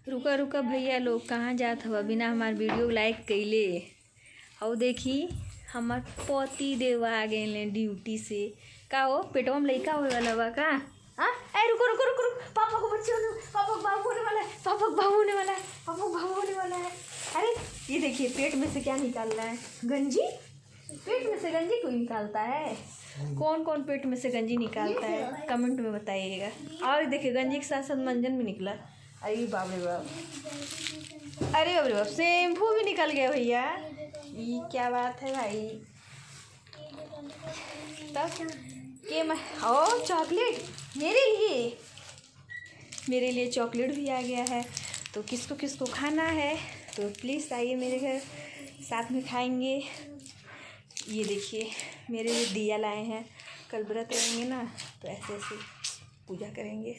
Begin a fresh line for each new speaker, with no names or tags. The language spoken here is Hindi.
रुका रुका भैया लोग कहाँ जात हवा बिना हमार वीडियो लाइक कइले। और देखी हमार पति देव आ गए ड्यूटी से। का हो पेटवा में लइका होए वाला बा का? हाँ ए रुको रुको रुको रुको, पापा को बच्चे होने, पापा को बाबू होने वाला है, पापा को बाबू होने वाला है, पापा को बाबू होने वाला है। अरे ये देखिए पेट में से क्या निकाल रहा है? गंजी। पेट में से गंजी कोई निकालता है? कौन कौन पेट में से गंजी निकालता है कमेंट में बताइएगा। और देखिए गंजी के साथ साथ मंजन भी निकला। अरे बाप रे बाप, अरे बाप रे बाप, शैम्पू भी निकल गया भैया। ये क्या बात है भाई। तब के मैं ओ चॉकलेट मेरे लिए चॉकलेट भी आ गया है। तो किसको किसको खाना है तो प्लीज़ आइए मेरे घर, साथ में खाएंगे। ये देखिए मेरे लिए दिया लाए हैं, कल व्रत रहेंगे ना तो ऐसे ऐसे पूजा करेंगे।